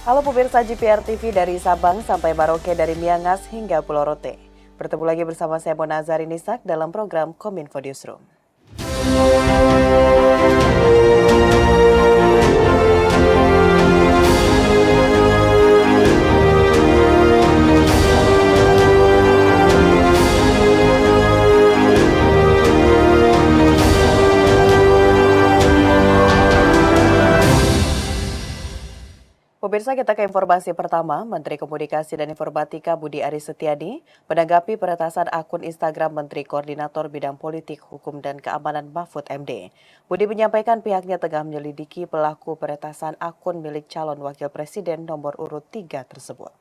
Halo pemirsa GPR TV dari Sabang sampai Maroke dari Miangas hingga Pulau Rote. Bertemu lagi bersama saya Mona Zarinisak dalam program Kominfo Newsroom. Pemirsa, kita ke informasi pertama. Menteri Komunikasi dan Informatika Budi Aris Setiadi menanggapi peretasan akun Instagram Menteri Koordinator Bidang Politik, Hukum dan Keamanan Mahfud MD. Budi menyampaikan pihaknya tengah menyelidiki pelaku peretasan akun milik calon wakil presiden nomor urut 3 tersebut.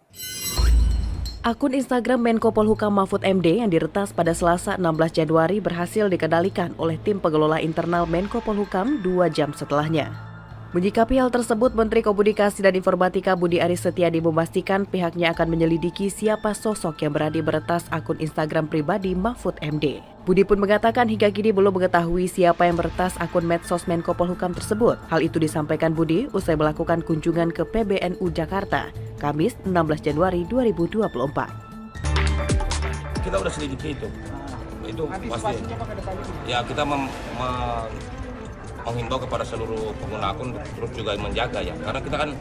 Akun Instagram Menko Polhukam Mahfud MD yang diretas pada Selasa 16 Januari berhasil dikendalikan oleh tim pengelola internal Menko Polhukam 2 jam setelahnya. Menyikapi hal tersebut, Menteri Komunikasi dan Informatika Budi Aris Setiadi memastikan pihaknya akan menyelidiki siapa sosok yang berani meretas akun Instagram pribadi Mahfud MD. Budi pun mengatakan hingga kini belum mengetahui siapa yang meretas akun medsos Menko Polhukam tersebut. Hal itu disampaikan Budi usai melakukan kunjungan ke PBNU Jakarta, Kamis 16 Januari 2024. Kita udah selidiki itu pasti. Ya kita menghimbau kepada seluruh pengguna akun terus juga menjaga ya, karena kita kan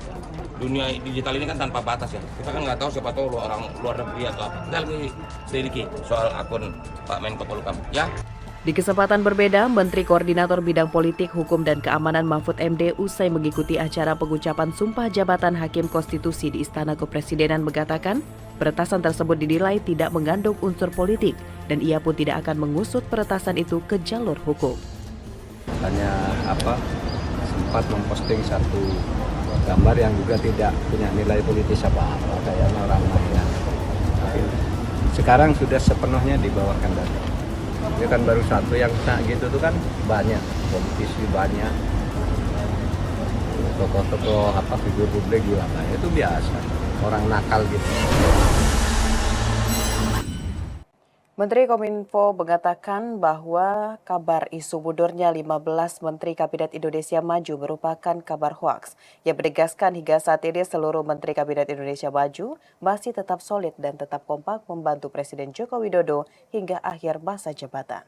dunia digital ini kan tanpa batas ya, kita kan nggak tahu siapa tahu orang luar negeri atau apa. Kita lagi selidiki soal akun Pak Menko Polhukam ya. Di kesempatan berbeda, Menteri Koordinator Bidang Politik, Hukum dan Keamanan Mahfud MD usai mengikuti acara pengucapan Sumpah Jabatan Hakim Konstitusi di Istana Kepresidenan mengatakan peretasan tersebut dinilai tidak mengandung unsur politik dan ia pun tidak akan mengusut peretasan itu ke jalur hukum. Hanya sempat memposting satu gambar yang juga tidak punya nilai politis apa-apa kayak orang lain. Tapi sekarang sudah sepenuhnya di bawah kendali. Ini kan baru satu yang gitu tuh kan banyak, politisi banyak, tokoh-tokoh figur publik juga banyak, itu biasa, orang nakal gitu. Menteri Kominfo mengatakan bahwa kabar isu mundurnya 15 Menteri Kabinet Indonesia Maju merupakan kabar hoaks. Ia menegaskan hingga saat ini seluruh Menteri Kabinet Indonesia Maju masih tetap solid dan tetap kompak membantu Presiden Joko Widodo hingga akhir masa jabatan.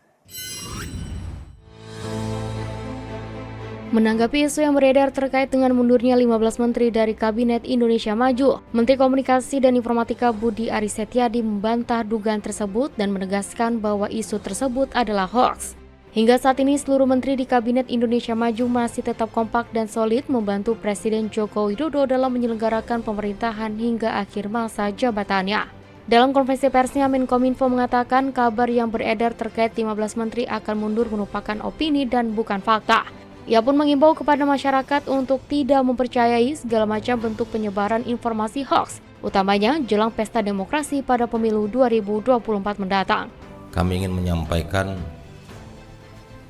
Menanggapi isu yang beredar terkait dengan mundurnya 15 menteri dari Kabinet Indonesia Maju, Menteri Komunikasi dan Informatika Budi Aris Setiadi membantah dugaan tersebut dan menegaskan bahwa isu tersebut adalah hoaks. Hingga saat ini seluruh menteri di Kabinet Indonesia Maju masih tetap kompak dan solid membantu Presiden Joko Widodo dalam menyelenggarakan pemerintahan hingga akhir masa jabatannya. Dalam konferensi persnya, Menkominfo mengatakan kabar yang beredar terkait 15 menteri akan mundur merupakan opini dan bukan fakta. Ia pun mengimbau kepada masyarakat untuk tidak mempercayai segala macam bentuk penyebaran informasi hoaks, utamanya jelang pesta demokrasi pada pemilu 2024 mendatang. Kami ingin menyampaikan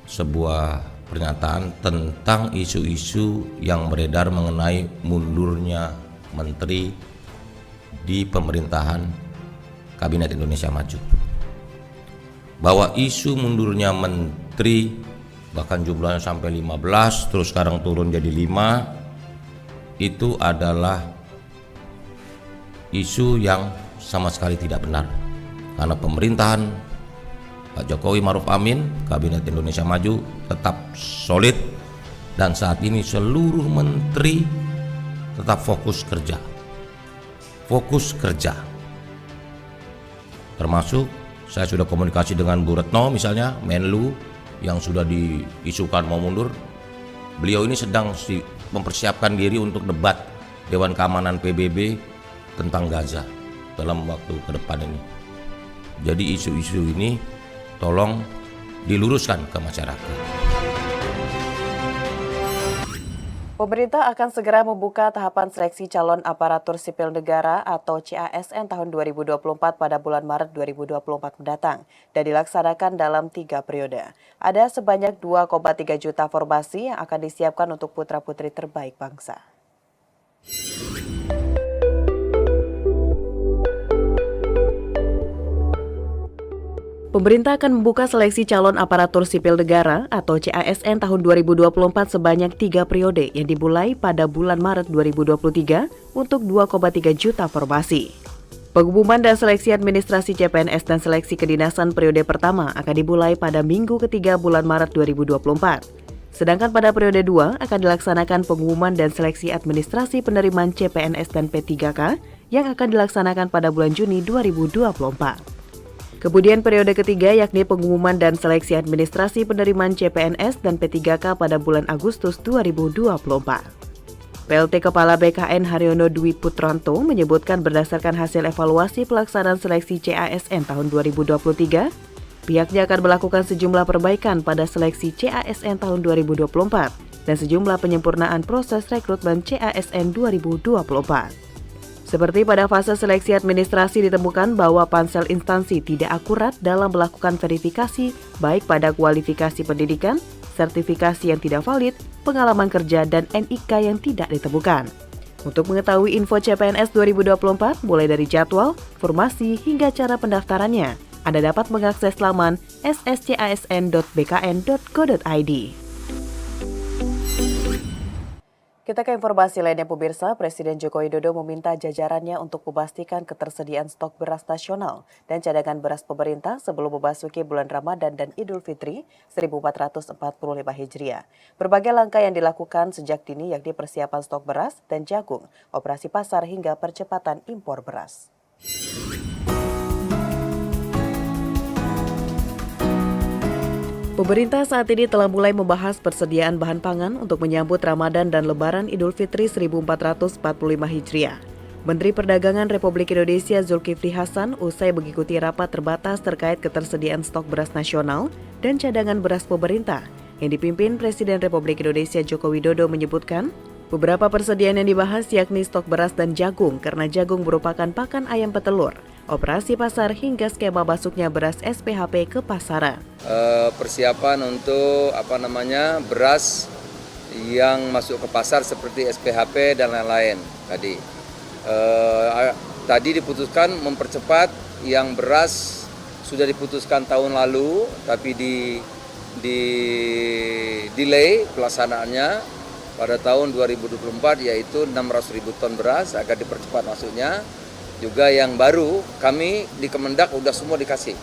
sebuah pernyataan tentang isu-isu yang beredar mengenai mundurnya menteri di pemerintahan Kabinet Indonesia Maju. Bahwa isu mundurnya menteri bahkan jumlahnya sampai 15, terus sekarang turun jadi 5, itu adalah isu yang sama sekali tidak benar. Karena pemerintahan Pak Jokowi Ma'ruf Amin, Kabinet Indonesia Maju tetap solid dan saat ini seluruh menteri tetap fokus kerja. Fokus kerja. Termasuk saya sudah komunikasi dengan Bu Retno misalnya, Menlu, yang sudah diisukan mau mundur. Beliau ini sedang mempersiapkan diri untuk debat Dewan Keamanan PBB tentang Gaza dalam waktu ke depan ini. Jadi isu-isu ini tolong diluruskan ke masyarakat. Pemerintah akan segera membuka tahapan seleksi calon aparatur sipil negara atau CASN tahun 2024 pada bulan Maret 2024 mendatang dan dilaksanakan dalam 3 periode. Ada sebanyak 2,3 juta formasi yang akan disiapkan untuk putra-putri terbaik bangsa. Pemerintah akan membuka seleksi calon aparatur sipil negara atau CASN tahun 2024 sebanyak 3 periode yang dimulai pada bulan Maret 2023 untuk 2,3 juta formasi. Pengumuman dan seleksi administrasi CPNS dan seleksi kedinasan periode pertama akan dimulai pada minggu ketiga bulan Maret 2024. Sedangkan pada periode 2 akan dilaksanakan pengumuman dan seleksi administrasi penerimaan CPNS dan P3K yang akan dilaksanakan pada bulan Juni 2024. Kemudian periode ketiga yakni pengumuman dan seleksi administrasi penerimaan CPNS dan P3K pada bulan Agustus 2024. PLT Kepala BKN Haryono Dwi Putranto menyebutkan berdasarkan hasil evaluasi pelaksanaan seleksi CASN tahun 2023, pihaknya akan melakukan sejumlah perbaikan pada seleksi CASN tahun 2024 dan sejumlah penyempurnaan proses rekrutmen CASN 2024. Seperti pada fase seleksi administrasi ditemukan bahwa pansel instansi tidak akurat dalam melakukan verifikasi baik pada kualifikasi pendidikan, sertifikasi yang tidak valid, pengalaman kerja, dan NIK yang tidak ditemukan. Untuk mengetahui info CPNS 2024 mulai dari jadwal, formasi, hingga cara pendaftarannya, Anda dapat mengakses laman sscasn.bkn.go.id. Kita ke informasi lainnya pemirsa, Presiden Joko Widodo meminta jajarannya untuk memastikan ketersediaan stok beras nasional dan cadangan beras pemerintah sebelum memasuki bulan Ramadan dan Idul Fitri 1445 Hijriah. Berbagai langkah yang dilakukan sejak dini yakni persiapan stok beras dan jagung, operasi pasar hingga percepatan impor beras. Pemerintah saat ini telah mulai membahas persediaan bahan pangan untuk menyambut Ramadan dan Lebaran Idul Fitri 1445 Hijriah. Menteri Perdagangan Republik Indonesia Zulkifli Hasan usai mengikuti rapat terbatas terkait ketersediaan stok beras nasional dan cadangan beras pemerintah yang dipimpin Presiden Republik Indonesia Joko Widodo menyebutkan, beberapa persediaan yang dibahas yakni stok beras dan jagung karena jagung merupakan pakan ayam petelur, operasi pasar hingga skema masuknya beras SPHP ke pasaran. Persiapan untuk beras yang masuk ke pasar seperti SPHP dan lain-lain tadi. Tadi diputuskan mempercepat yang beras sudah diputuskan tahun lalu tapi di delay pelaksanaannya pada tahun 2024 yaitu 600.000 ton beras akan dipercepat masuknya. Juga yang baru kami di Kemendak udah semua dikasih.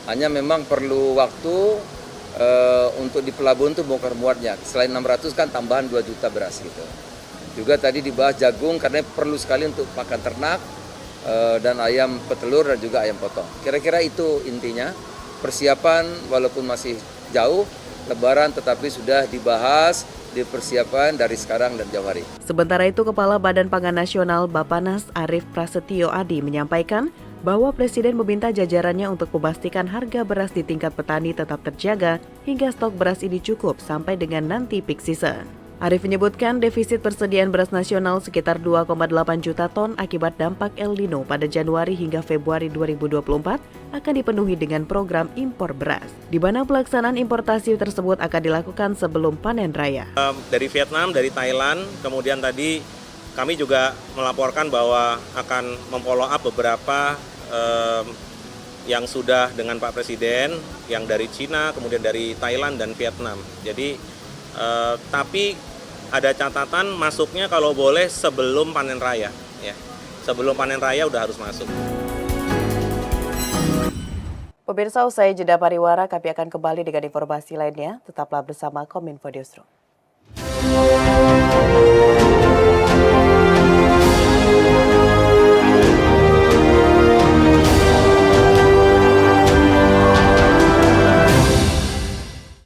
Hanya memang perlu waktu untuk di pelabuhan itu bongkar muatnya. Selain 600 kan tambahan 2 juta beras gitu. Juga tadi dibahas jagung karena perlu sekali untuk pakan ternak dan ayam petelur dan juga ayam potong. Kira-kira itu intinya. Persiapan walaupun masih jauh Lebaran tetapi sudah dibahas dipersiapkan dari sekarang dan jauh hari. Sementara itu, Kepala Badan Pangan Nasional Bappenas Arief Prasetyo Adi menyampaikan bahwa Presiden meminta jajarannya untuk memastikan harga beras di tingkat petani tetap terjaga hingga stok beras ini cukup sampai dengan nanti peak season. Arief menyebutkan defisit persediaan beras nasional sekitar 2,8 juta ton akibat dampak El Nino pada Januari hingga Februari 2024 akan dipenuhi dengan program impor beras, di mana pelaksanaan importasi tersebut akan dilakukan sebelum panen raya. Dari Vietnam, dari Thailand, kemudian tadi kami juga melaporkan bahwa akan memfollow up beberapa yang sudah dengan Pak Presiden, yang dari Cina, kemudian dari Thailand dan Vietnam. Jadi tapi ada catatan masuknya kalau boleh sebelum panen raya, ya. Sebelum panen raya udah harus masuk. Pemirsa, usai jeda pariwara, kami akan kembali dengan informasi lainnya. Tetaplah bersama Kominfo Newsroom.